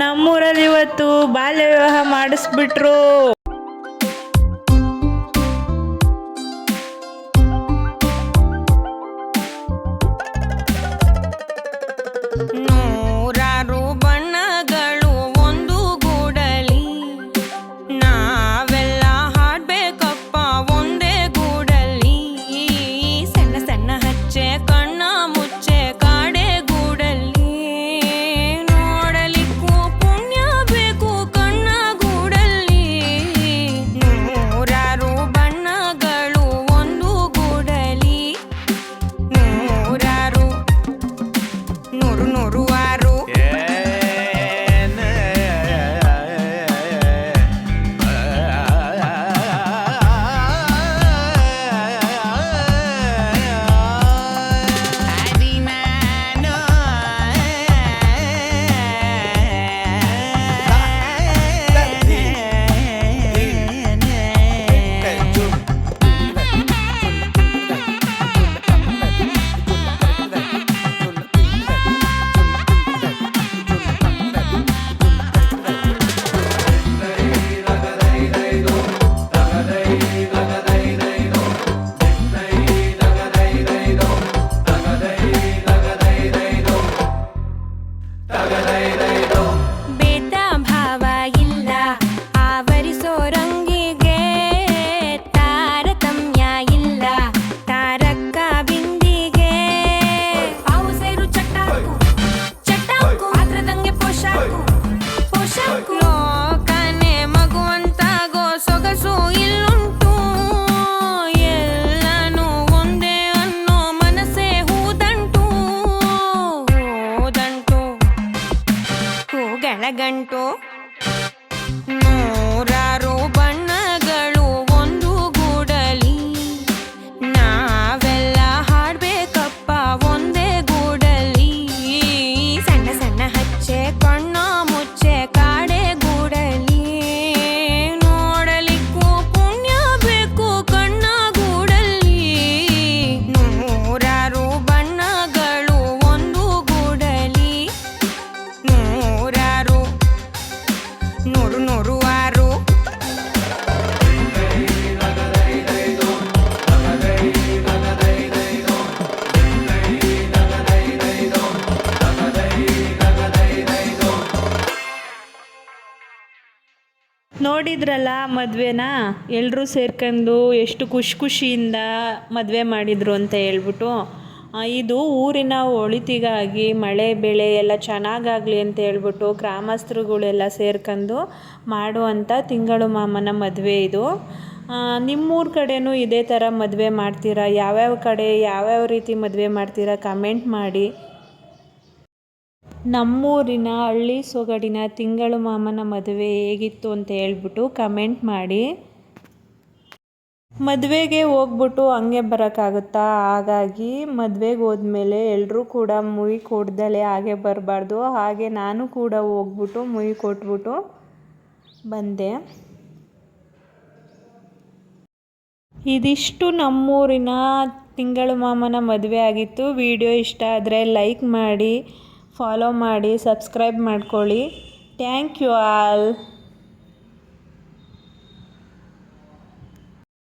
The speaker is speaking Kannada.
ನಮ್ಮೂರಲ್ಲಿ ಇವತ್ತು ಬಾಲ್ಯ ವಿವಾಹ ಮಾಡಿಸ್ಬಿಟ್ರು. ನೂರಾರು ಬಣ್ಣಗಳು ಒಂದು ಗೂಡಲಿ, ನಾವೆಲ್ಲ ಹಾಡ್ಬೇಕಪ್ಪ ಒಂದೇ ಗೂಡಲಿ. ಸಣ್ಣ ಸಣ್ಣ ಹಚ್ಚೆ ಕಣ್ಣ ಮುಚ್ಚೆ ಕಾಡೆ ಗೂಡಲ್ಲಿ, ನೋಡಲಿಕ್ಕೂ ಪುಣ್ಯ ಬೇಕು ಕಣ್ಣ ಗೂಡಲ್ಲಿ. ನೂರಾರು ಬಣ್ಣಗಳು ಒಂದು ಗೂಡಲಿ, ನೂರಾರು ನೂರು ಆರು. ಭೇದ ಭಾವ ಇಲ್ಲ ಆವರಿಸೋ ರಂಗಿಗೆ, ತಾರತಮ್ಯ ಇಲ್ಲ ತಾರಕ್ಕ ಬಿಂದಿಗೆ. ಅವು ಸೇರು ಚಟ್ಟಾಕು ಚಟ್ಟಾಕು ಪಾತ್ರದಂಗೆ ಪೋಷಾಕು ಪೋಷಾಕು. ಲೋಕನೆ ಮಗುವಂತಾಗೋ ಸೊಗಸು ಇಲ್ಲುಂಟು, ಎಲ್ಲನೂ ಒಂದೇ ಅನ್ನೋ ಮನಸ್ಸೇ ಹೂದಂಟು. ಹೂದಂಟು ಹೂಗಳ ಗಂಟು. ನೂರಾರು ಬಣ್ಣಗಳು ಒಂದು ಗೂಡಲಿ, ನಾವೆಲ್ಲ ಹಾಡ್ಬೇಕಪ್ಪ ಒಂದೇ ಗೂಡಲಿ. ಸಣ್ಣ ಸಣ್ಣ ಹಚ್ಚೆ ಕಣ್ಣ ಮುಚ್ಚೆ ಕಾಡೆ ಗೂಡಲಿ, ನೋಡಲಿಕ್ಕೂ ಪುಣ್ಯ ಬೇಕು ಕಣ್ಣ ಗೂಡಲ್ಲಿ. ನೂರಾರು ಬಣ್ಣಗಳು ಒಂದು ಗೂಡಲಿ, ನೂರಾರು ನೂರು ಆರು. ನೋಡಿದ್ರಲ್ಲ ಮದುವೆನ, ಎಲ್ಲರೂ ಸೇರ್ಕೊಂಡು ಎಷ್ಟು ಖುಷಿಯಿಂದ ಮದುವೆ ಮಾಡಿದರು ಅಂತ ಹೇಳ್ಬಿಟ್ಟು. ಇದು ಊರಿನ ಒಳಿತಿಗಾಗಿ ಮಳೆ ಬೆಳೆ ಎಲ್ಲ ಚೆನ್ನಾಗಾಗಲಿ ಅಂತ ಹೇಳ್ಬಿಟ್ಟು ಗ್ರಾಮಸ್ಥರುಗಳೆಲ್ಲ ಸೇರ್ಕೊಂಡು ಮಾಡುವಂಥ ತಿಂಗಳು ಮಾಮನ ಮದುವೆ ಇದು. ನಿಮ್ಮೂರ ಕಡೆನೂ ಇದೇ ಥರ ಮದುವೆ ಮಾಡ್ತೀರಾ? ಯಾವ್ಯಾವ ಕಡೆ ಯಾವ್ಯಾವ ರೀತಿ ಮದುವೆ ಮಾಡ್ತೀರಾ ಕಮೆಂಟ್ ಮಾಡಿ. ನಮ್ಮೂರಿನ ಹಳ್ಳಿ ಸೊಗಡಿನ ತಿಂಗಳು ಮಾಮನ ಮದುವೆ ಹೇಗಿತ್ತು ಅಂತ ಹೇಳ್ಬಿಟ್ಟು ಕಮೆಂಟ್ ಮಾಡಿ. ಮದುವೆಗೆ ಹೋಗ್ಬಿಟ್ಟು ಹಂಗೆ ಬರೋಕ್ಕಾಗುತ್ತಾ? ಹಾಗಾಗಿ ಮದುವೆಗೆ ಹೋದ್ಮೇಲೆ ಎಲ್ಲರೂ ಕೂಡ ಮುಯಿ ಕೊಡ್ದಲೇ ಹಾಗೆ ಬರಬಾರ್ದು. ಹಾಗೆ ನಾನು ಕೂಡ ಹೋಗ್ಬಿಟ್ಟು ಮುಯಿ ಕೊಟ್ಬಿಟ್ಟು ಬಂದೆ. ಇದಿಷ್ಟು ನಮ್ಮೂರಿನ ತಿಂಗಳು ಮಾಮನ ಮದುವೆ ಆಗಿತ್ತು. ವಿಡಿಯೋ ಇಷ್ಟ ಆದರೆ ಲೈಕ್ ಮಾಡಿ, ಫಾಲೋ ಮಾಡಿ, ಸಬ್ಸ್ಕ್ರೈಬ್ ಮಾಡ್ಕೊಳ್ಳಿ. Thank you all.